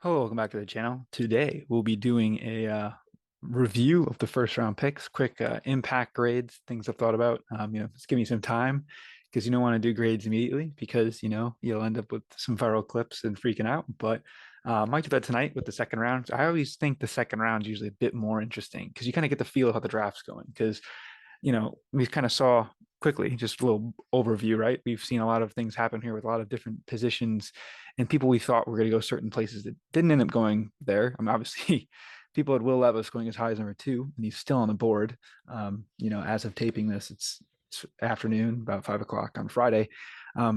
Hello, welcome back to the channel. Today we'll be doing a review of the first round picks, quick impact grades, things I've thought about. Just give me some time because you don't want to do grades immediately because you'll end up with some viral clips and freaking out. But might do that tonight with the second round. I always think the second round is usually a bit more interesting because you kind of get the feel of how the draft's going. Because we kind of saw quickly, just a little overview, right? We've seen a lot of things happen here with a lot of different positions and people we thought were going to go certain places that didn't end up going there. I mean, obviously, people had Will Levis going as high as number two, and he's still on the board. As of taping this, it's afternoon, about 5 o'clock on Friday.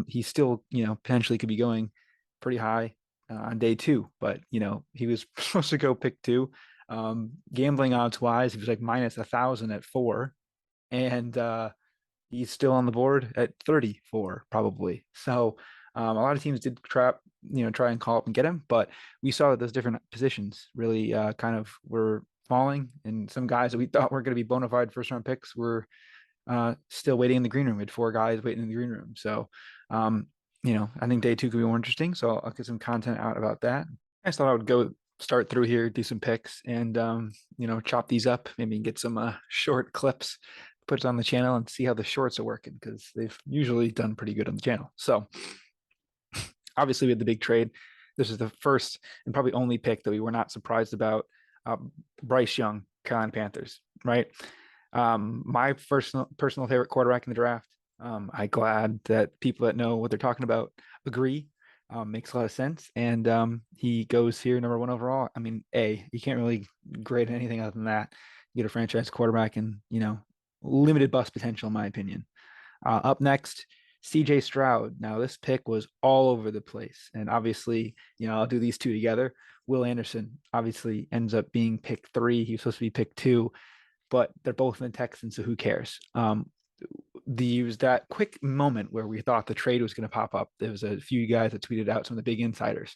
He still, potentially could be going pretty high on day two, but he was supposed to go pick two. Gambling odds wise, he was like minus 1,000 at four, and he's still on the board at 34 probably. So a lot of teams did try and call up and get him, but we saw that those different positions really kind of were falling, and some guys that we thought were going to be bona fide first round picks were still waiting in the green room. We had four guys waiting in the green room. So I think day two could be more interesting. So I'll get some content out about that. I just thought I would go start through here, do some picks, and chop these up, maybe get some short clips, put it on the channel, and see how the shorts are working because they've usually done pretty good on the channel. So obviously we had the big trade. This is the first and probably only pick that we were not surprised about. Bryce Young, Carolina Panthers, right? My personal favorite quarterback in the draft. I'm glad that people that know what they're talking about agree. Makes a lot of sense. And he goes here number one overall. I mean, you can't really grade anything other than that. You get a franchise quarterback and, limited bust potential, in my opinion. Up next, CJ Stroud. Now, this pick was all over the place. And obviously, I'll do these two together. Will Anderson obviously ends up being pick three. He was supposed to be pick two, but they're both in the Texans, so who cares? Was that quick moment where we thought the trade was going to pop up. There was a few guys that tweeted out, some of the big insiders,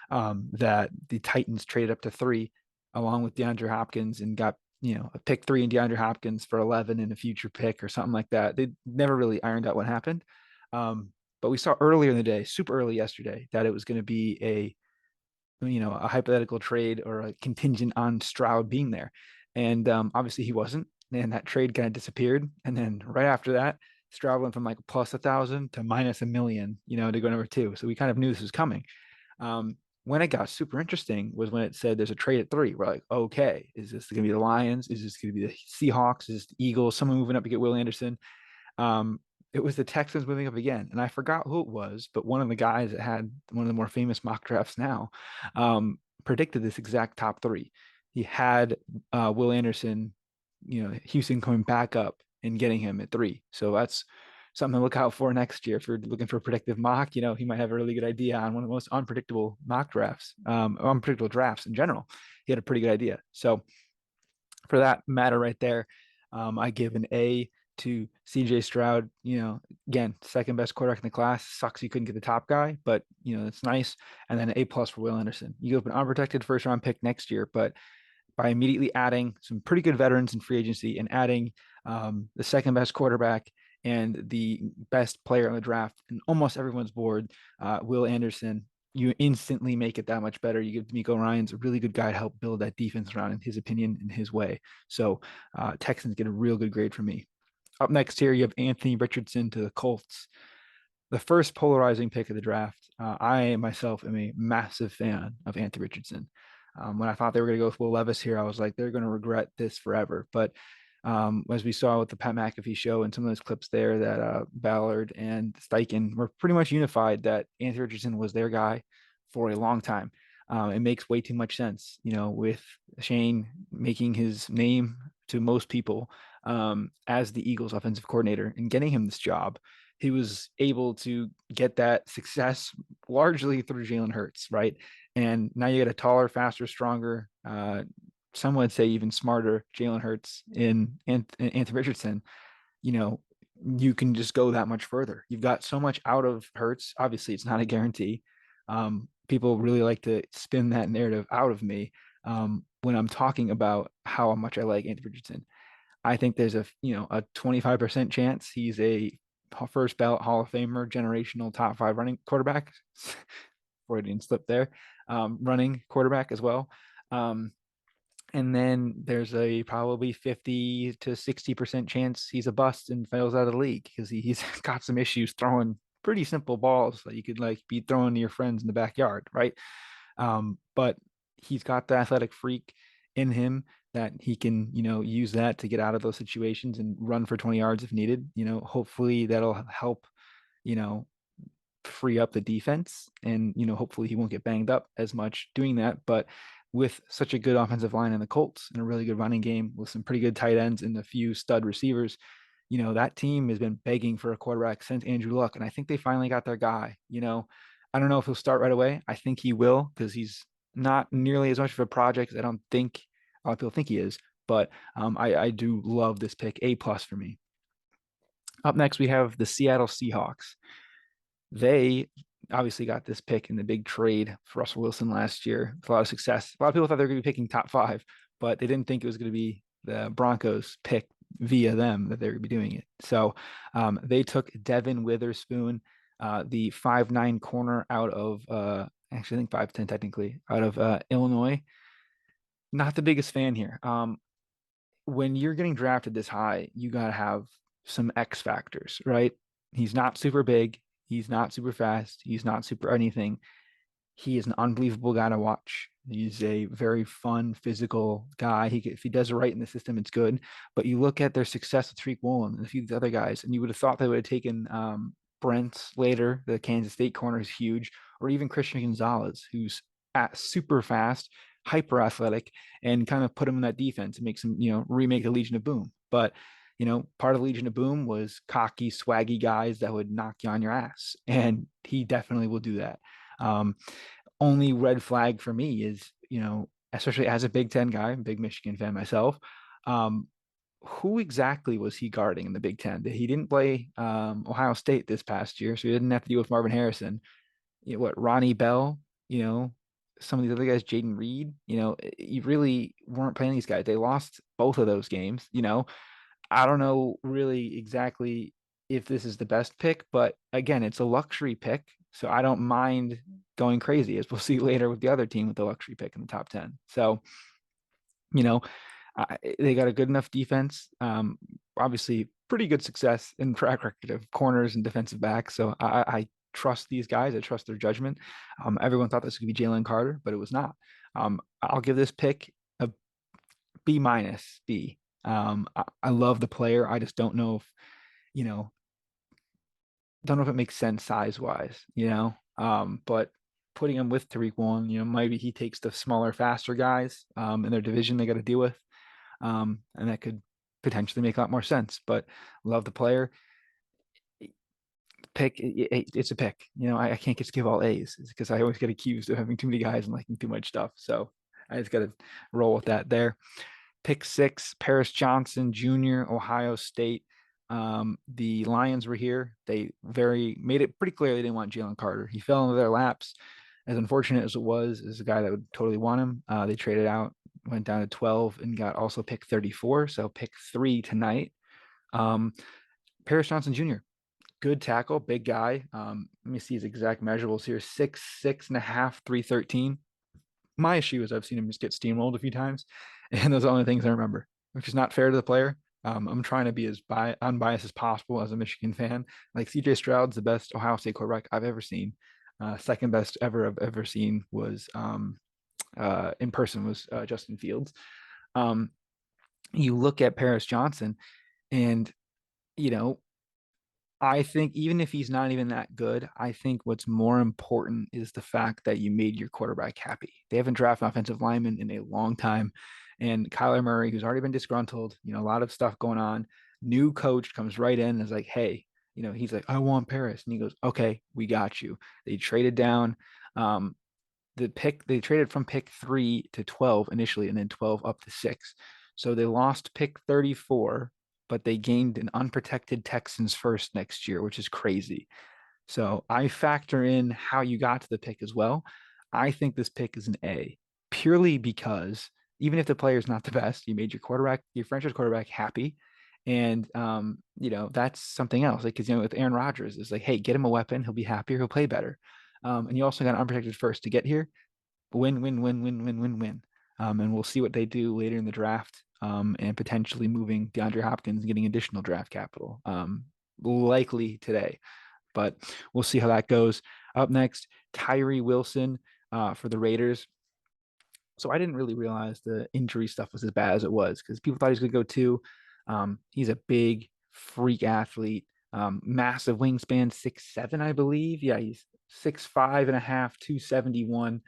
that the Titans traded up to three along with DeAndre Hopkins and got a pick three in DeAndre Hopkins for 11 and a future pick or something like that. They never really ironed out what happened. But we saw earlier in the day, super early yesterday, that it was going to be a hypothetical trade or a contingent on Stroud being there. And obviously he wasn't. And that trade kind of disappeared. And then right after that, Stroud went from like plus 1,000 to minus 1 million, to go number two. So we kind of knew this was coming. When it got super interesting was when it said there's a trade at three. We're like, okay, is this going to be the Lions? Is this going to be the Seahawks? Is this the Eagles? Someone moving up to get Will Anderson? It was the Texans moving up again. And I forgot who it was, but one of the guys that had one of the more famous mock drafts now predicted this exact top three. He had Will Anderson, Houston coming back up and getting him at three. So that's something to look out for next year. If you're looking for a predictive mock, he might have a really good idea on one of the most unpredictable mock drafts, unpredictable drafts in general. He had a pretty good idea. So for that matter right there, I give an A to CJ Stroud. Again, second best quarterback in the class. Sucks you couldn't get the top guy, but it's nice. And then an A plus for Will Anderson. You go up an unprotected first round pick next year, but by immediately adding some pretty good veterans in free agency and adding the second best quarterback and the best player on the draft and almost everyone's board, Will Anderson, you instantly make it that much better. You give DeMeco Ryans a really good guy to help build that defense around, in his opinion, in his way. So Texans get a real good grade from me. Up next here, you have Anthony Richardson to the Colts. The first polarizing pick of the draft. I myself am a massive fan of Anthony Richardson. When I thought they were going to go with Will Levis here, I was like, they're going to regret this forever. But as we saw with the Pat McAfee show and some of those clips there, that Ballard and Steichen were pretty much unified that Anthony Richardson was their guy for a long time. It makes way too much sense, with Shane making his name to most people as the Eagles offensive coordinator and getting him this job. He was able to get that success largely through Jalen Hurts, right? And now you get a taller, faster, stronger, some would say even smarter Jalen Hurts in Anthony Richardson. You can just go that much further. You've got so much out of Hurts. Obviously, it's not a guarantee. People really like to spin that narrative out of me when I'm talking about how much I like Anthony Richardson. I think there's a 25% chance he's a first ballot Hall of Famer, generational top five running quarterback. Freudian slip there, running quarterback as well. And then there's a probably 50 to 60% chance he's a bust and fails out of the league because he's got some issues throwing pretty simple balls that you could like be throwing to your friends in the backyard, right? But he's got the athletic freak in him that he can, use that to get out of those situations and run for 20 yards if needed. Hopefully that'll help, you know, free up the defense and, hopefully he won't get banged up as much doing that. But with such a good offensive line in the Colts and a really good running game with some pretty good tight ends and a few stud receivers, that team has been begging for a quarterback since Andrew Luck. And I think they finally got their guy. I don't know if he'll start right away. I think he will because he's not nearly as much of a project as I don't think a lot of people think he is. But I do love this pick. A+ for me. Up next, we have the Seattle Seahawks. They obviously got this pick in the big trade for Russell Wilson last year with a lot of success. A lot of people thought they were going to be picking top 5, but they didn't think it was going to be the Broncos pick via them that they were going to be doing it. So they took Devin Witherspoon, the 5'9" corner out of, actually, I think 5'10" technically, out of Illinois. Not the biggest fan here. When you're getting drafted this high, you got to have some X factors, right? He's not super big. He's not super fast. He's not super anything. He is an unbelievable guy to watch. He's a very fun, physical guy. If he does it right in the system, it's good. But you look at their success with Tariq Woolen and a few of the other guys, and you would have thought they would have taken Brent later, the Kansas State corner is huge, or even Christian Gonzalez, who's super fast, hyper athletic, and kind of put him in that defense and make some, remake the Legion of Boom. But part of the Legion of Boom was cocky, swaggy guys that would knock you on your ass. And he definitely will do that. Only red flag for me is, especially as a Big Ten guy, big Michigan fan myself, who exactly was he guarding in the Big Ten? He didn't play Ohio State this past year, so he didn't have to deal with Marvin Harrison. Ronnie Bell, some of these other guys, Jaden Reed, you really weren't playing these guys. They lost both of those games, I don't know really exactly if this is the best pick, but again, it's a luxury pick. So I don't mind going crazy, as we'll see later with the other team with the luxury pick in the top 10. So, you know, they got a good enough defense. Obviously, pretty good success in track record of corners and defensive backs. So I trust these guys. I trust their judgment. Everyone thought this could be Jalen Carter, but it was not. I'll give this pick a B-. B. I love the player. I just don't know if, don't know if it makes sense size wise, but putting him with Tariq Woolen, maybe he takes the smaller, faster guys in their division they got to deal with. And that could potentially make a lot more sense, but love the player. Pick, it's a pick. I can't just give all A's because I always get accused of having too many guys and liking too much stuff. So I just got to roll with that there. Pick 6, Paris Johnson Jr., Ohio State. The Lions were here. They made it pretty clear they didn't want Jalen Carter. He fell into their laps. As unfortunate as it was, is a guy that would totally want him. They traded out, went down to 12, and got also pick 34. So pick 3 tonight. Paris Johnson Jr., good tackle, big guy. Let me see his exact measurables here: 6'6.5", 313. My issue is I've seen him just get steamrolled a few times, and those are the only things I remember, which is not fair to the player. I'm trying to be as unbiased as possible as a Michigan fan. Like CJ Stroud's the best Ohio State quarterback I've ever seen. Second best I've ever seen was in person was Justin Fields. You look at Paris Johnson, and I think even if he's not even that good, I think what's more important is the fact that you made your quarterback happy. They haven't drafted an offensive lineman in a long time. And Kyler Murray, who's already been disgruntled, a lot of stuff going on, new coach comes right in and is like, hey, he's like, I want Paris. And he goes, okay, we got you. They traded down they traded from pick 3 to 12 initially, and then 12 up to 6. So they lost pick 34, but they gained an unprotected Texans first next year, which is crazy. So I factor in how you got to the pick as well. I think this pick is an A, purely because even if the player is not the best, you made your franchise quarterback happy. And, that's something else. Like, because, with Aaron Rodgers, it's like, hey, get him a weapon. He'll be happier. He'll play better. And you also got an unprotected first to get here. Win, win, win, win, win, win, win. And we'll see what they do later in the draft, and potentially moving DeAndre Hopkins and getting additional draft capital, likely today. But we'll see how that goes. Up next, Tyree Wilson for the Raiders. So I didn't really realize the injury stuff was as bad as it was because people thought he was going to go two. He's a big freak athlete, massive wingspan, 6'7", I believe. Yeah, he's 6'5.5", 271.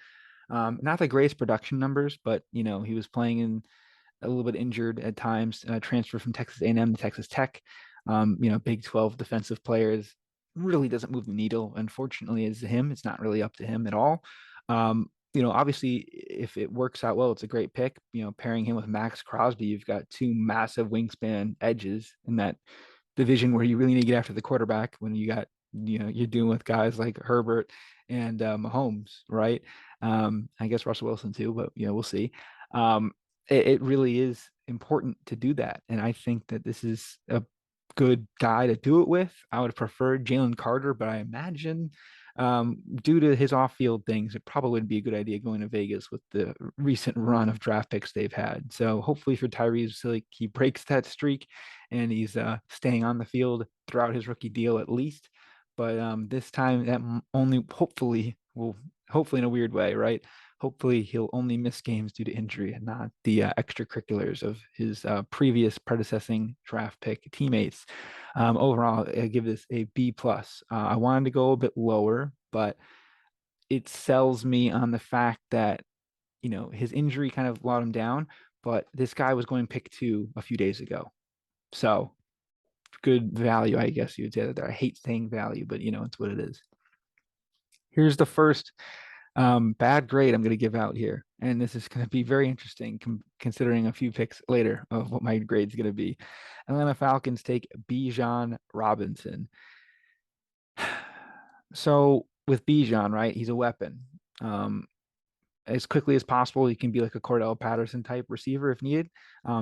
Not the greatest production numbers, but he was playing in a little bit injured at times. Transferred from Texas A&M to Texas Tech. Big 12 defensive players, really doesn't move the needle. Unfortunately, as him, it's not really up to him at all. Obviously, if it works out well, it's a great pick. Pairing him with Max Crosby, you've got two massive wingspan edges in that division where you really need to get after the quarterback when you're dealing with guys like Herbert and Mahomes, right? I guess Russell Wilson too, but we'll see. It really is important to do that, and I think that this is a good guy to do it with. I would have preferred Jalen Carter, but I imagine due to his off-field things, it probably would be a good idea going to Vegas with the recent run of draft picks they've had. So hopefully for Tyrese, he breaks that streak and he's staying on the field throughout his rookie deal at least. But this time that only hopefully in a weird way, right? Hopefully he'll only miss games due to injury and not the extracurriculars of his previous predecessing draft pick teammates. Overall, I give this a B plus. I wanted to go a bit lower, but it sells me on the fact that his injury kind of brought him down, but this guy was going pick 2 a few days ago, so good value, I guess you would say that. I hate saying value, but it's what it is. Here's the first bad grade I'm going to give out here, and this is going to be very interesting considering a few picks later of what my grade's going to be. Atlanta Falcons take Bijan Robinson. So with Bijan, right, he's a weapon. As quickly as possible, he can be like a Cordell Patterson type receiver if needed.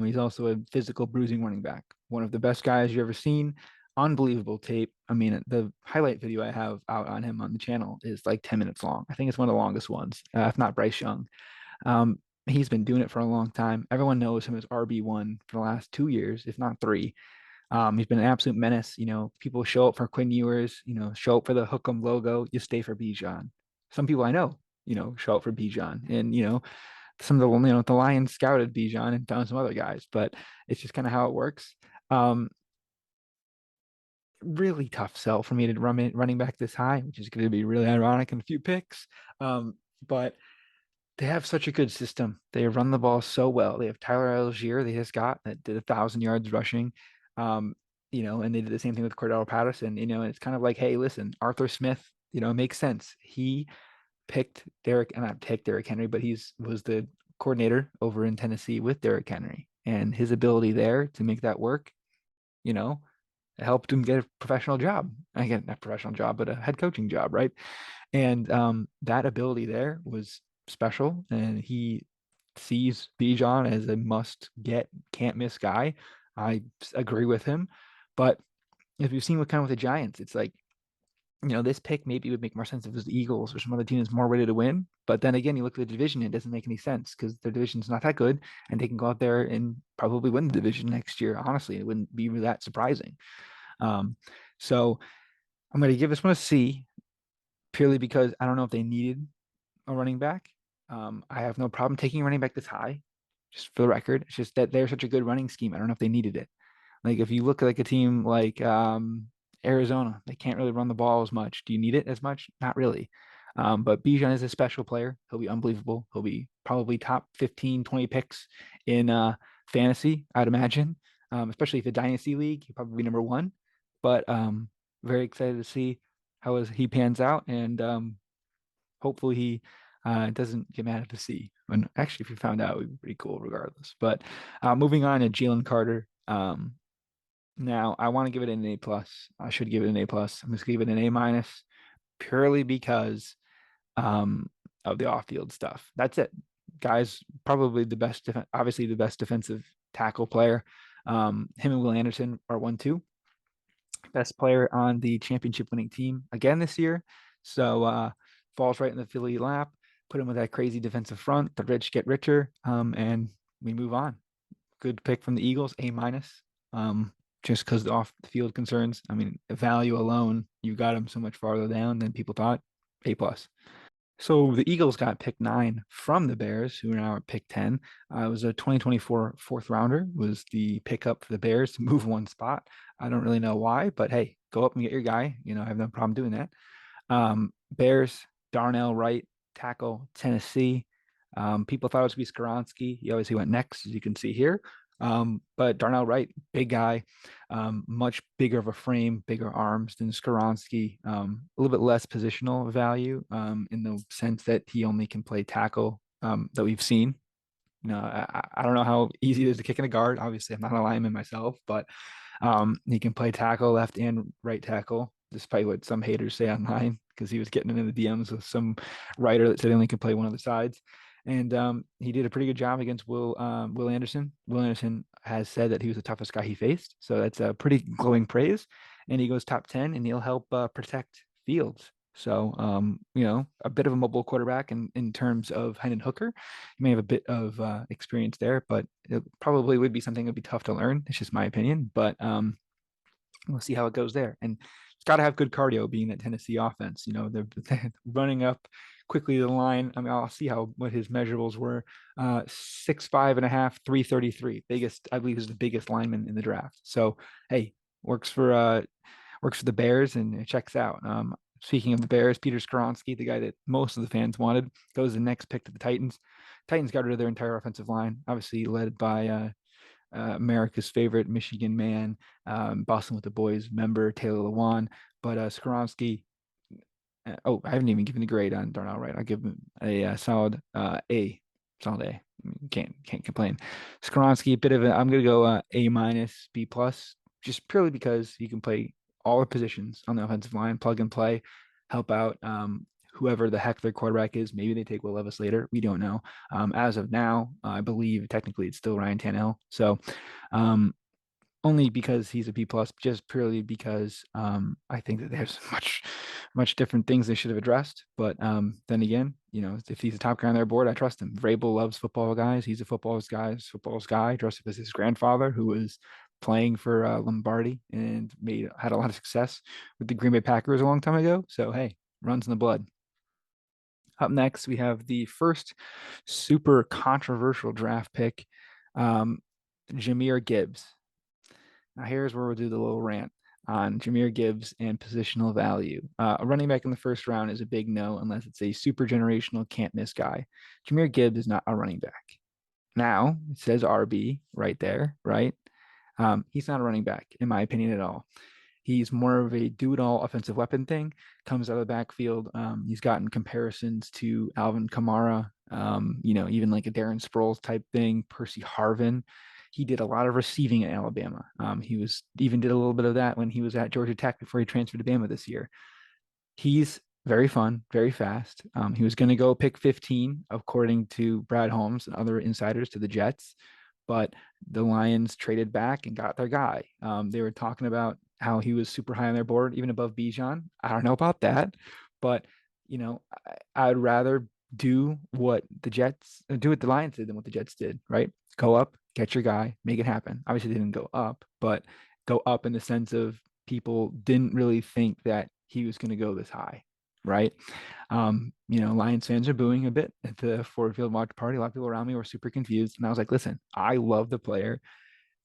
He's also a physical bruising running back, one of the best guys you've ever seen. Unbelievable tape. I mean, the highlight video I have out on him on the channel is like 10 minutes long. I think it's one of the longest ones, if not Bryce Young. He's been doing it for a long time. Everyone knows him as RB1 for the last 2 years, if not 3. He's been an absolute menace. People show up for Quinn Ewers, show up for the Hook'em logo, you stay for Bijan. Some people I know, show up for Bijan. And, some of the Lions scouted Bijan and found some other guys, but it's just kind of how it works. Really tough sell for me to run running back this high, which is going to be really ironic in a few picks. But they have such a good system. They run the ball so well. They have Tyler Algier they just got that did 1,000 yards rushing. And they did the same thing with Cordell Patterson, and it's kind of like, hey, listen, Arthur Smith, it makes sense. He picked not picked Derrick Henry, but was the coordinator over in Tennessee with Derrick Henry, and his ability there to make that work, helped him get a professional job. Again, not a professional job, but a head coaching job, right? And that ability there was special, and he sees Bijan as a must-get, can't-miss guy. I agree with him, but if you've seen what kind of with the Giants, it's like, this pick maybe would make more sense if it was the Eagles or some other team that's more ready to win. But then again, you look at the division, it doesn't make any sense because their division's not that good, and they can go out there and probably win the division next year. Honestly, it wouldn't be that surprising. So I'm going to give this one a C purely because I don't know if they needed a running back. I have no problem taking a running back this high, just for the record. It's just that they're such a good running scheme. I don't know if they needed it. Like if you look at like a team like Arizona, they can't really run the ball as much. Do you need it as much? Not really. But Bijan is a special player. He'll be unbelievable. He'll be probably top 15, 20 picks in fantasy, I'd imagine. Especially if a dynasty league, he'll probably be number 1. But very excited to see how he pans out, and hopefully he doesn't get mad at the C. And actually, if he found out, it would be pretty cool regardless. But moving on to Jalen Carter. Now I want to give it an A plus. I should give it an A plus. I'm just gonna give it an A minus purely because of the off-field stuff. That's it. Guys, probably obviously the best defensive tackle player. Him and Will Anderson are 1-2. Best player on the championship winning team again this year. So falls right in the Philly lap. Put him with that crazy defensive front. The rich get richer, and we move on. Good pick from the Eagles, A minus. Just because the off the field concerns. I mean, value alone, you got him so much farther down than people thought. A plus. So the Eagles got pick 9 from the Bears, who are now at pick 10. It was a 2024 fourth rounder, was the pickup for the Bears to move one spot. I don't really know why, but hey, go up and get your guy. I have no problem doing that. Bears, Darnell Wright, tackle, Tennessee. People thought it was going to be Skoronski. He obviously went next, as you can see here. But Darnell Wright, big guy, much bigger of a frame, bigger arms than Skoronski. A little bit less positional value in the sense that he only can play tackle that we've seen. I don't know how easy it is to kick in a guard. Obviously, I'm not a lineman myself, but he can play tackle, left and right tackle, despite what some haters say online, because he was getting into the DMs with some writer that said he only could play one of the sides. And he did a pretty good job against Will Anderson. Will Anderson has said that he was the toughest guy he faced, so that's a pretty glowing praise. And he goes top 10, and he'll help protect Fields. So, a bit of a mobile quarterback in terms of Hendon Hooker. He may have a bit of experience there, but it probably would be something that would be tough to learn. It's just my opinion, but we'll see how it goes there. And it's got to have good cardio, being that Tennessee offense. They're running up quickly to the line. I mean, I'll see what his measurables were. 6'5" and a half, 333. Biggest, I believe, is the biggest lineman in the draft. So hey, works for the Bears, and it checks out. Speaking of the Bears, Peter Skoronski, the guy that most of the fans wanted, goes the next pick to the Titans. Titans got rid of their entire offensive line, obviously led by America's favorite Michigan man, Boston with the Boys member, Taylor Lewan. But Skoronski, I haven't even given the grade on Darnell Wright. I'll give him a solid A. Solid A. Can't complain. Skoronski, a bit of I'm going to go A minus, B plus, just purely because he can play all the positions on the offensive line, plug and play, help out whoever the heck their quarterback is. Maybe they take Will Levis later. We don't know. As of now, I believe technically it's still Ryan Tannehill. So only because he's a B plus, just purely because I think that there's much different things they should have addressed. But then again, if he's a top guy on their board, I trust him. Vrabel loves football guys. He's a football's guy, dressed up as his grandfather, who was playing for Lombardi and had a lot of success with the Green Bay Packers a long time ago. So hey, runs in the blood. Up next, we have the first super controversial draft pick, Jahmyr Gibbs. Now, here's where we'll do the little rant on Jahmyr Gibbs and positional value. A running back in the first round is a big no unless it's a super generational can't miss guy. Jahmyr Gibbs is not a running back. Now, it says RB right there, right? He's not a running back, in my opinion, at all. He's more of a do-it-all offensive weapon thing, comes out of the backfield. He's gotten comparisons to Alvin Kamara, even like a Darren Sproles type thing, Percy Harvin. He did a lot of receiving at Alabama. He did a little bit of that when he was at Georgia Tech before he transferred to Bama this year. He's very fun, very fast. He was going to go pick 15, according to Brad Holmes and other insiders, to the Jets, but the Lions traded back and got their guy. They were talking about how he was super high on their board, even above Bijan. I don't know about that, but I'd rather do what the Lions did than what the Jets did, right? Go up, get your guy, make it happen. Obviously, they didn't go up, but go up in the sense of people didn't really think that he was going to go this high, right? Lions fans are booing a bit at the Ford Field watch party. A lot of people around me were super confused, and I was like, listen, I love the player.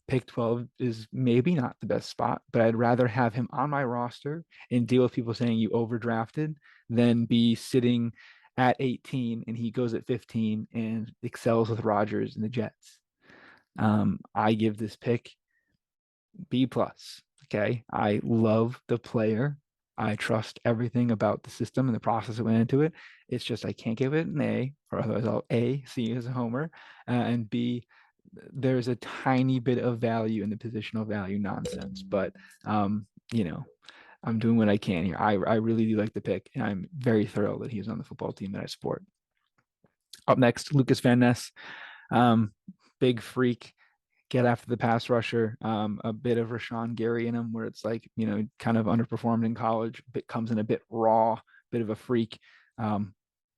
Pick 12 is maybe not the best spot, but I'd rather have him on my roster and deal with people saying you overdrafted than be sitting at 18 and he goes at 15 and excels with Rodgers and the Jets. I give this pick B plus. Okay. I love the player. I trust everything about the system and the process that went into it. It's just I can't give it an A, or otherwise I'll A, see as a homer, and B, there's a tiny bit of value in the positional value nonsense, but I'm doing what I can here. I really do like the pick, and I'm very thrilled that he's on the football team that I support. Up next, Lucas Van Ness, big freak, get after the pass rusher, a bit of Rashawn Gary in him, where it's like kind of underperformed in college, but comes in a bit raw, bit of a freak.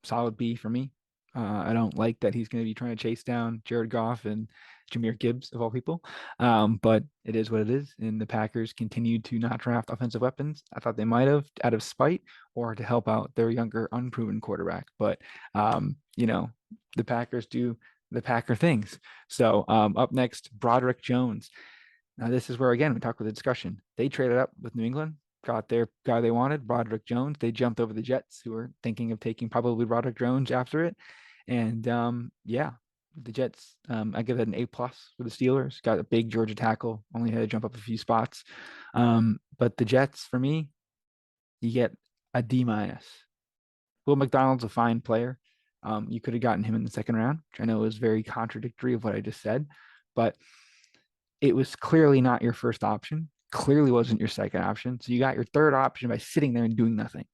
Solid B for me. I don't like that he's going to be trying to chase down Jared Goff and Jahmyr Gibbs of all people. But it is what it is. And the Packers continued to not draft offensive weapons. I thought they might have out of spite or to help out their younger, unproven quarterback. But the Packers do the Packer things. So up next, Broderick Jones. Now, this is where, again, we talk with the discussion. They traded up with New England, got their guy they wanted, Broderick Jones. They jumped over the Jets, who were thinking of taking probably Broderick Jones after it. And the Jets, I give it an A plus for the Steelers. Got a big Georgia tackle, only had to jump up a few spots. But the Jets, for me, you get a D minus. Will McDonald's a fine player. You could have gotten him in the second round, which I know is very contradictory of what I just said, but it was clearly not your first option. Clearly wasn't your second option. So you got your third option by sitting there and doing nothing.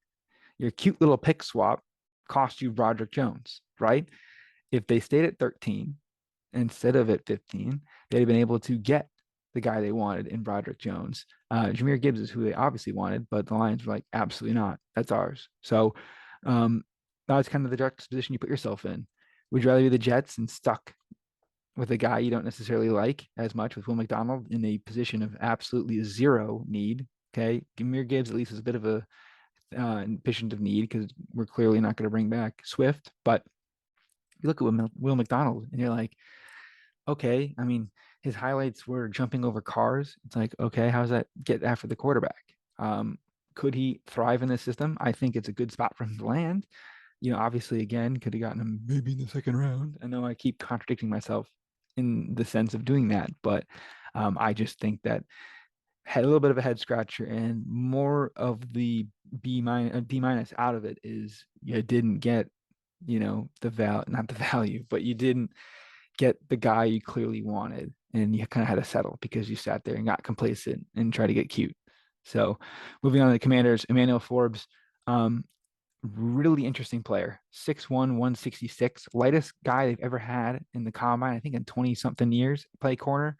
Your cute little pick swap cost you Broderick Jones, right? If they stayed at 13 instead of at 15, they'd have been able to get the guy they wanted in Broderick Jones. Jahmyr Gibbs is who they obviously wanted, but the Lions were like, absolutely not. That's ours. So that's kind of the juxtaposition you put yourself in. Would you rather be the Jets and stuck with a guy you don't necessarily like as much with Will McDonald in a position of absolutely zero need? Okay. Jahmyr Gibbs at least is a bit of a patient of need because we're clearly not going to bring back Swift. But you look at Will McDonald and you're like, okay, I mean, his highlights were jumping over cars. It's like, okay, how's that get after the quarterback? Could he thrive in this system? I think it's a good spot for him to land. Obviously, again, could have gotten him maybe in the second round. I know I keep contradicting myself in the sense of doing that, but I just think that had a little bit of a head scratcher, and more of the D minus out of it is you didn't get, not the value, but you didn't get the guy you clearly wanted, and you kind of had to settle because you sat there and got complacent and tried to get cute. So moving on to the Commanders, Emmanuel Forbes, really interesting player, 6'1", 166, lightest guy they've ever had in the combine, I think in 20 something years, play corner.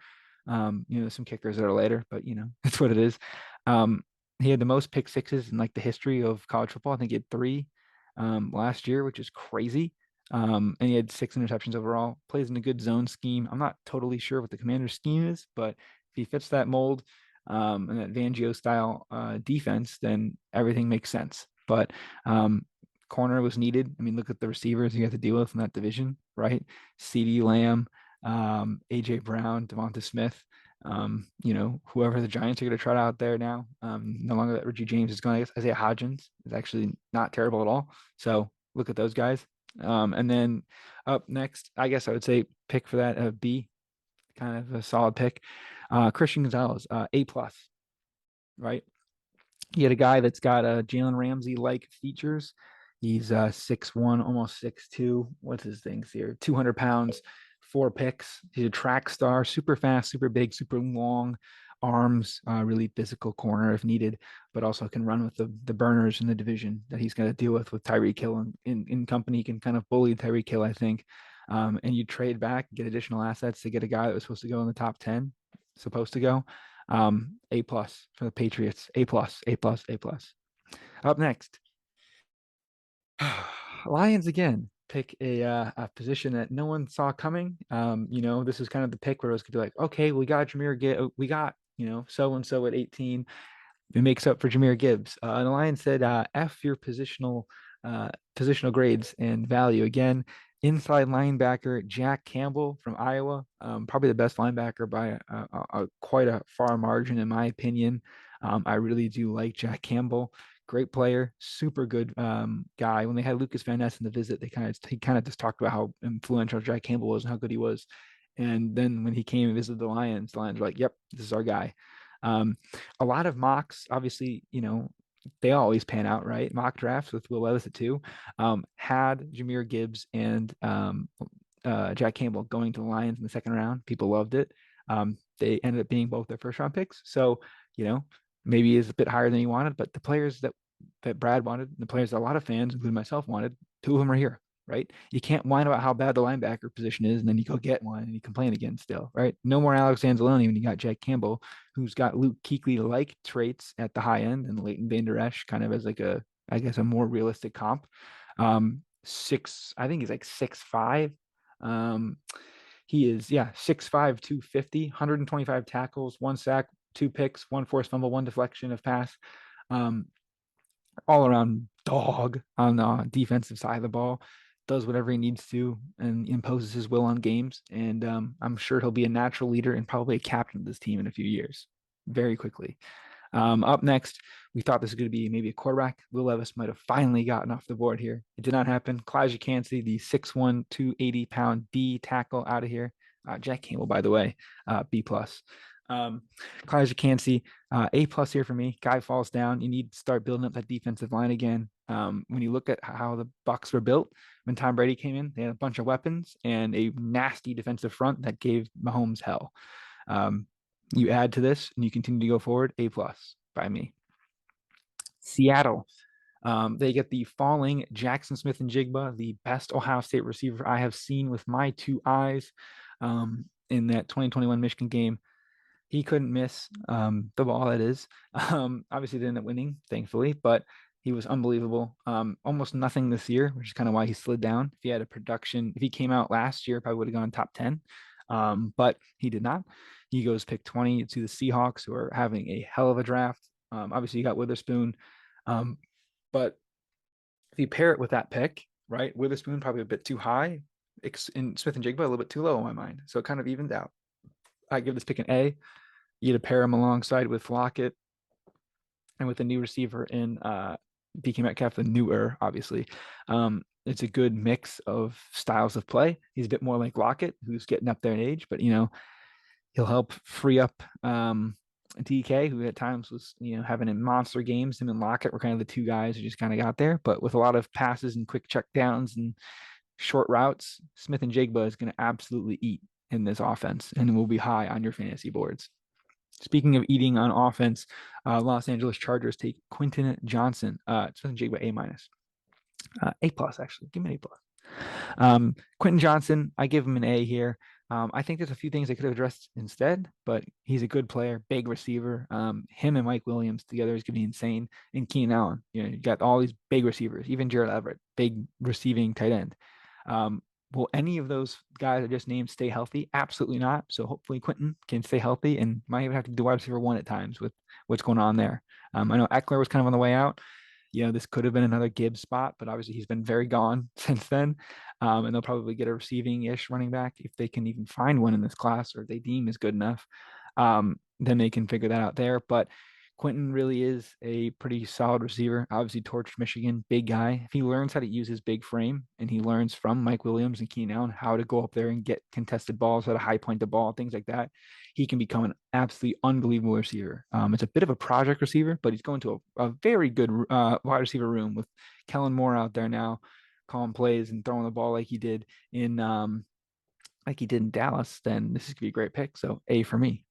Some kickers that are later, but it's what it is. He had the most pick sixes in like the history of college football. I think he had 3 last year, which is crazy. And he had 6 interceptions overall. Plays in a good zone scheme. I'm not totally sure what the Commander's scheme is, but if he fits that mold and that Fangio style defense, then everything makes sense. But corner was needed. I mean, look at the receivers you have to deal with in that division, right? CeeDee Lamb, AJ Brown, Devonta Smith, whoever the Giants are going to try out there now. No longer that Richie James is going. I guess Isaiah Hodgins is actually not terrible at all. So look at those guys. And then up next, I guess I would say pick for that B, kind of a solid pick. Christian Gonzalez, A plus, right? You had a guy that's got Jalen Ramsey like features. He's 6'1", almost 6'2". What's his things here? 200 pounds, 4 picks. He's a track star, super fast, super big, super long arms, really physical corner if needed, but also can run with the burners in the division that he's going to deal with Tyreek Hill in company. He can kind of bully Tyreek Hill, I think. And you trade back, get additional assets to get a guy that was supposed to go in the top 10, supposed to go. A plus for the Patriots. A plus, A plus, A plus. Up next, Lions again pick a position that no one saw coming. This is kind of the pick where it was going to be like, okay, we got we got so and so at 18. It makes up for Jahmyr Gibbs. And the Lions said, F your positional grades and value. Again, inside linebacker Jack Campbell from Iowa, probably the best linebacker by quite a far margin, in my opinion. I really do like Jack Campbell. Great player, super good guy. When they had Lucas Van Ness in the visit, he kind of just talked about how influential Jack Campbell was and how good he was. And then when he came and visited the Lions were like, "Yep, this is our guy." A lot of mocks, obviously, they always pan out, right? Mock drafts with Will Levis at 2 had Jahmyr Gibbs and Jack Campbell going to the Lions in the second round. People loved it. They ended up being both their first round picks. So, maybe is a bit higher than he wanted, but the players that Brad wanted, the players that a lot of fans, including myself, wanted, 2 of them are here, right? You can't whine about how bad the linebacker position is, and then you go get one and you complain again still, right? No more Alex Anzalone when you got Jack Campbell, who's got Luke Kuechly-like traits at the high end, and Leighton Vander Esch kind of as like a more realistic comp. I think he's like 6'5". Um, he is, yeah, 6'5", 250, 125 tackles, 1 sack, 2 picks, 1 forced fumble, 1 deflection of pass. Um, all around dog on the defensive side of the ball. Does whatever he needs to and imposes his will on games. And I'm sure he'll be a natural leader and probably a captain of this team in a few years, very quickly. Up next, we thought this was going to be maybe a quarterback. Will Levis might have finally gotten off the board here. It did not happen. Kalijah Kancey, the 6'1", 280-pound D tackle out of here. Jack Campbell, by the way, B plus. Kalijah Kancey, A+ here for me. Guy falls down. You need to start building up that defensive line again. When you look at how the Bucs were built, when Tom Brady came in, they had a bunch of weapons and a nasty defensive front that gave Mahomes hell. You add to this and you continue to go forward, A+ by me. Seattle, they get the falling Jackson Smith-Njigba, the best Ohio State receiver I have seen with my 2 eyes in that 2021 Michigan game. He couldn't miss the ball, that is. Obviously, they ended up winning, thankfully, but he was unbelievable. Almost nothing this year, which is kind of why he slid down. If he had a production, if he came out last year, probably would have gone top 10, but he did not. He goes pick 20 to the Seahawks, who are having a hell of a draft. Obviously, you got Witherspoon, but if you pair it with that pick, right, Witherspoon probably a bit too high, and Smith-Njigba a little bit too low in my mind, so it kind of evens out. I give this pick an A. You get to pair him alongside with Lockett and with a new receiver in DK Metcalf, the newer, obviously. It's a good mix of styles of play. He's a bit more like Lockett, who's getting up there in age, but he'll help free up DK, who at times was having in monster games. Him and Lockett were kind of the 2 guys who just kind of got there, but with a lot of passes and quick check downs and short routes, Smith-Njigba is going to absolutely eat in this offense and will be high on your fantasy boards. Speaking of eating on offense, Los Angeles Chargers take Quentin Johnson. Smith-Njigba A-, A+ actually. Give me an A+. Quentin Johnson, I give him an A here. I think there's a few things they could have addressed instead, but he's a good player, big receiver. Him and Mike Williams together is going to be insane. And Keenan Allen, you got all these big receivers, even Gerald Everett, big receiving tight end. Will any of those guys I just named stay healthy? Absolutely not. So hopefully Quentin can stay healthy and might even have to do wide receiver 1 at times with what's going on there. I know Eckler was kind of on the way out. This could have been another Gibbs spot, but obviously he's been very gone since then. And they'll probably get a receiving-ish running back if they can even find one in this class or they deem is good enough. Then they can figure that out there. But Quentin really is a pretty solid receiver. Obviously torched Michigan, big guy. If he learns how to use his big frame and he learns from Mike Williams and Keenan Allen how to go up there and get contested balls, how to high point the ball, things like that, he can become an absolutely unbelievable receiver. It's a bit of a project receiver, but he's going to a very good wide receiver room with Kellen Moore out there now, calling plays and throwing the ball like he did in Dallas. Then this is gonna be a great pick. So A for me.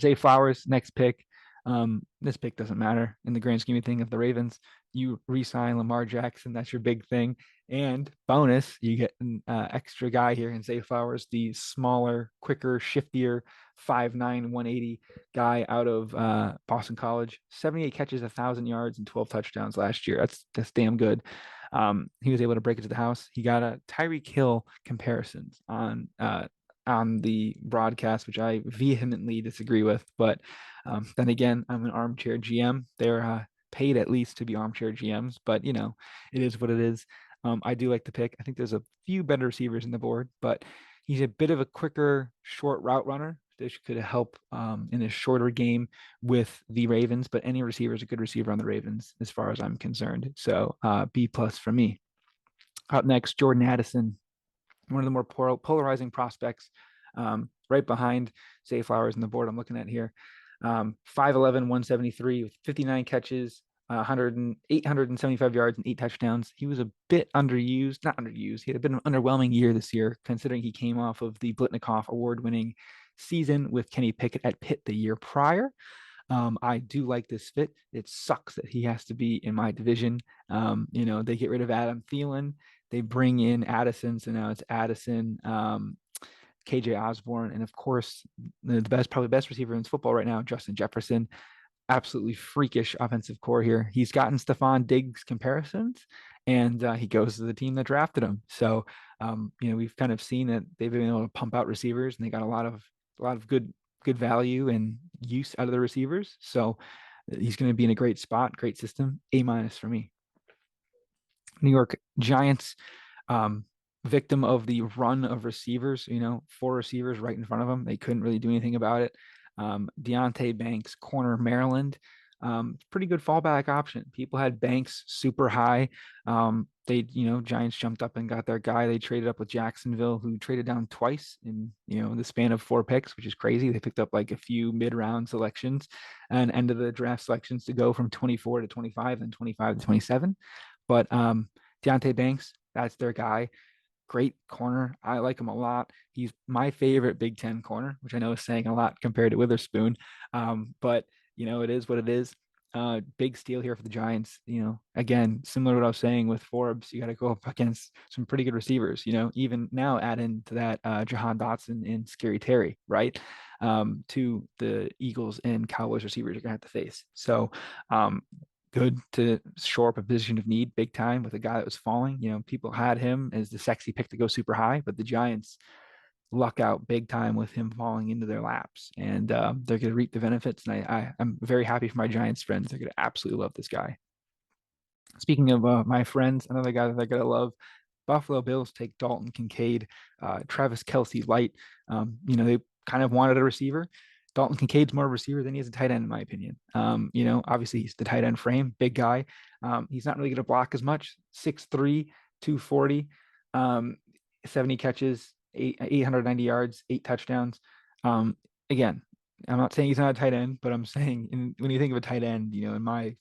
Zay Flowers, next pick. This pick doesn't matter in the grand scheme of things of the Ravens. You re-sign Lamar Jackson, that's your big thing. And bonus, you get an extra guy here in Zay Flowers, the smaller, quicker, shiftier, 5'9", 180 guy out of Boston College. 78 catches, 1,000 yards, and 12 touchdowns last year. That's damn good. He was able to break into the house. He got a Tyreek Hill comparisons on the broadcast, which I vehemently disagree with. But then again, I'm an armchair GM. They're paid at least to be armchair GMs, but it is what it is. I do like the pick. I think there's a few better receivers in the board, but he's a bit of a quicker, short route runner. This could help in a shorter game with the Ravens, but any receiver is a good receiver on the Ravens as far as I'm concerned. So B+ for me. Up next, Jordan Addison, one of the more polarizing prospects, right behind Zay Flowers on the board I'm looking at here. 5'11", 173 with 59 catches, 875 yards and 8 touchdowns. He was a bit not underused. He had been an underwhelming year this year, considering he came off of the Blitnikoff award-winning season with Kenny Pickett at Pitt the year prior. I do like this fit. It sucks that he has to be in my division. They get rid of Adam Thielen. They bring in Addison. So now it's Addison, KJ Osborne, and of course, probably best receiver in football right now, Justin Jefferson. Absolutely freakish offensive core here. He's gotten Stephon Diggs comparisons, and he goes to the team that drafted him. So we've kind of seen that they've been able to pump out receivers, and they got a lot of good value and use out of the receivers. So he's going to be in a great spot, great system. A- for me. New York Giants, um, victim of the run of receivers, four receivers right in front of them. They couldn't really do anything about it. Deontay Banks, corner, Maryland. Pretty good fallback option. People had Banks super high. Giants jumped up and got their guy. They traded up with Jacksonville, who traded down twice in, the span of 4 picks, which is crazy. They picked up like a few mid-round selections and end of the draft selections to go from 24 to 25 and 25 to 27. But Deontay Banks, that's their guy. Great corner. I like him a lot. He's my favorite Big Ten corner, which I know is saying a lot compared to Witherspoon. But it is what it is. Big steal here for the Giants. Again, similar to what I was saying with Forbes, you got to go up against some pretty good receivers. Even now add into that Jahan Dotson and Scary Terry, right? To the Eagles and Cowboys receivers you're gonna have to face. So good to shore up a position of need big time with a guy that was falling. People had him as the sexy pick to go super high, but the Giants luck out big time with him falling into their laps, and they're going to reap the benefits. And I'm very happy for my Giants friends. They're going to absolutely love this guy. Speaking of my friends, another guy that they're going to love. Buffalo Bills take Dalton Kincaid, Travis Kelce light. They kind of wanted a receiver. Dalton Kincaid's more of a receiver than he is a tight end, in my opinion. Obviously he's the tight end frame, big guy. He's not really going to block as much. 6'3", 240, 70 catches, 890 yards, 8 touchdowns. Again, I'm not saying he's not a tight end, but I'm saying when you think of a tight end, in my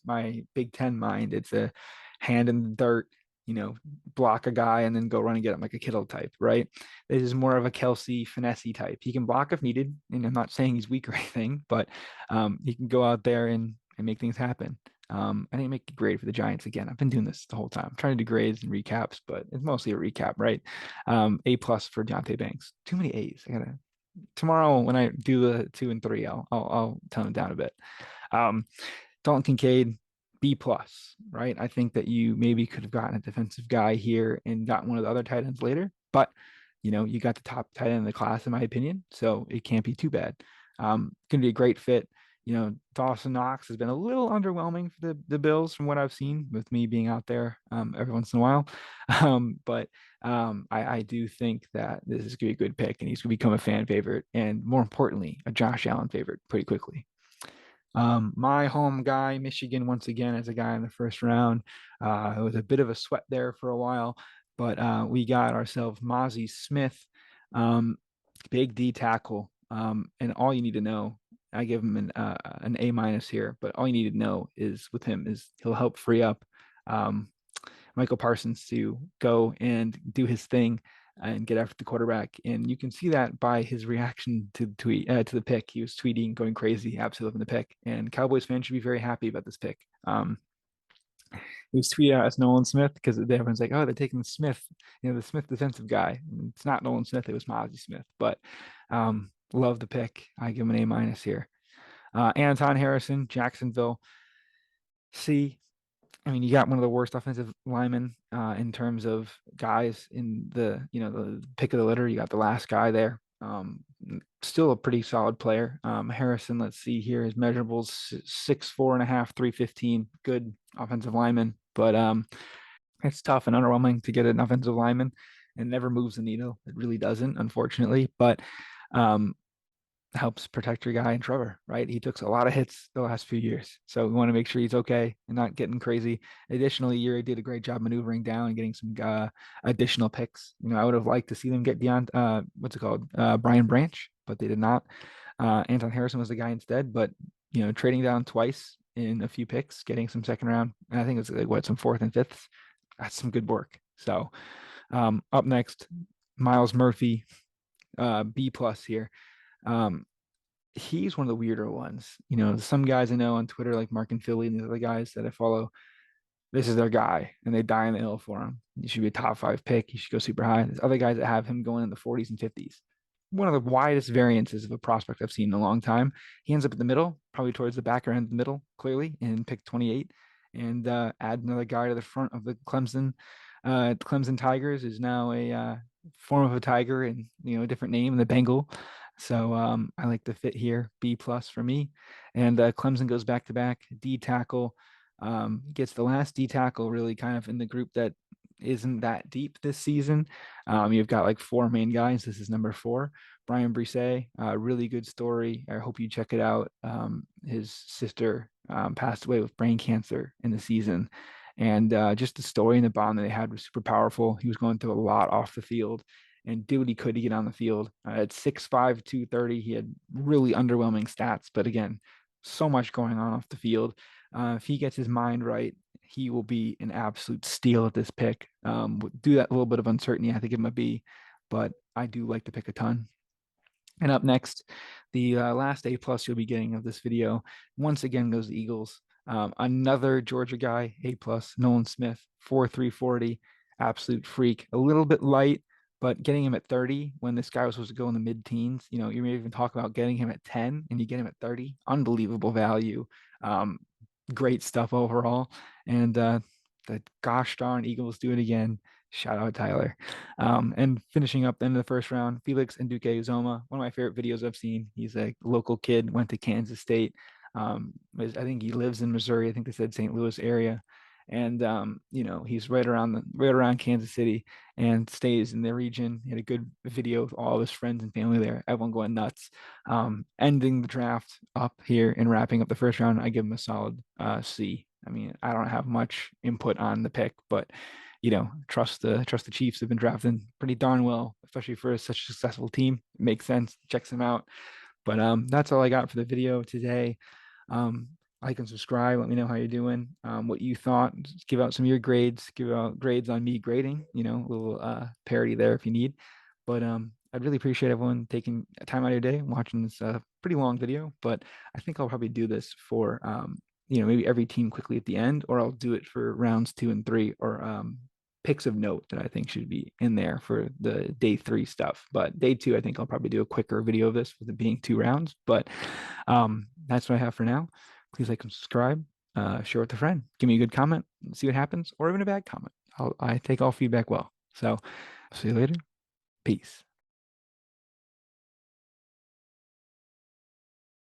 Big Ten mind, it's a hand in the dirt, block a guy and then go run and get him like a Kittle type, right? This is more of a Kelce finesse type. He can block if needed, and I'm not saying he's weak or anything, but he can go out there and make things happen. I didn't make a grade for the Giants again. I've been doing this the whole time. I'm trying to do grades and recaps, but it's mostly a recap, right? A+ for Deontay Banks. Too many A's. I gotta tomorrow when I do the 2 and 3, I'll tone it down a bit. Dalton Kincaid, B+, right? I think that you maybe could have gotten a defensive guy here and gotten one of the other tight ends later, but you got the top tight end in the class, in my opinion, so it can't be too bad. Gonna be a great fit. Dawson Knox has been a little underwhelming for the Bills from what I've seen, with me being out there every once in a while. But I do think that this is going to be a good pick, and he's going to become a fan favorite, and more importantly, a Josh Allen favorite pretty quickly. My home guy, Michigan, once again, as a guy in the first round. It was a bit of a sweat there for a while, but we got ourselves Mazi Smith, um, big D tackle. And all you need to know, I give him an A- here, but all you need to know is with him is he'll help free up Michael Parsons to go and do his thing and get after the quarterback. And you can see that by his reaction to the tweet, to the pick. He was tweeting, going crazy, absolutely loving the pick. And Cowboys fans should be very happy about this pick. He was tweeted out as Nolan Smith because everyone's like, oh, they're taking the Smith, the Smith defensive guy. And it's not Nolan Smith, it was Mazi Smith. But love the pick. I give him an A- here. Anton Harrison, Jacksonville. C. I mean, you got one of the worst offensive linemen in terms of guys in the pick of the litter. You got the last guy there. Still a pretty solid player. Harrison, let's see here, his measurables 6'4.5", 315. Good offensive lineman, but it's tough and underwhelming to get an offensive lineman, and never moves the needle. It really doesn't, unfortunately. But um, helps protect your guy in Trevor, right? He took a lot of hits the last few years. So we want to make sure he's okay and not getting crazy. Additionally, Yuri did a great job maneuvering down and getting some additional picks. I would have liked to see them get beyond Brian Branch, but they did not. Anton Harrison was the guy instead, but trading down twice in a few picks, getting some second round, and I think it's like some fourth and fifths. That's some good work. So up next, Miles Murphy, B+ here. He's one of the weirder ones. Some guys I know on Twitter, like Mark and Philly and the other guys that I follow, this is their guy, and they die on the hill for him. He should be a top 5 pick. He should go super high. There's other guys that have him going in the 40s and 50s. One of the widest variances of a prospect I've seen in a long time. He ends up in the middle, probably towards the back end of the middle, clearly, in pick 28. and add another guy to the front of the Clemson Tigers is now a form of a tiger and a different name, the Bengal. So I like the fit here, B plus for me. And Clemson goes back to back D tackle, gets the last D tackle really kind of in the group that isn't that deep this season. You've got like four main guys. This is number four. Brian Brisset, really good story. I hope you check it out. His sister passed away with brain cancer in the season. And just the story and the bond that they had was super powerful. He was going through a lot off the field and did what he could to get on the field. At 6'5", 230, he had really underwhelming stats. But again, so much going on off the field. If he gets his mind right, he will be an absolute steal at this pick. Do that little bit of uncertainty. I have to give him a B, but I do like the pick a ton. And up next, the last A plus you'll be getting of this video, once again goes the Eagles. Another Georgia guy, A plus, Nolan Smith, 4.340, absolute freak. A little bit light, but getting him at 30 when this guy was supposed to go in the mid-teens, you may even talk about getting him at 10 and you get him at 30. Unbelievable value. Great stuff overall. And the gosh darn Eagles do it again. Shout out Tyler. And finishing up the end of the first round, Felix Anudike-Uzomah, one of my favorite videos I've seen. He's a local kid, went to Kansas State. I think he lives in Missouri. I think they said St. Louis area. And he's right around Kansas City and stays in the region. He had a good video with all of his friends and family there. Everyone going nuts. Ending the draft up here and wrapping up the first round, I give him a solid C. I mean, I don't have much input on the pick, but trust the Chiefs have been drafting pretty darn well, especially for such a successful team. It makes sense. Checks them out. But that's all I got for the video today. Like and subscribe. Let me know how you're doing. What you thought. Just give out some of your grades. Give out grades on me grading. A little parody there if you need. But I'd really appreciate everyone taking time out of your day watching this pretty long video. But I think I'll probably do this for maybe every team quickly at the end, or I'll do it for rounds 2 and 3, or picks of note that I think should be in there for the day 3 stuff. But day 2, I think I'll probably do a quicker video of this with it being 2 rounds. But that's what I have for now. Please like and subscribe, share with a friend, give me a good comment, see what happens, or even a bad comment. I take all feedback well. So see you later. Peace.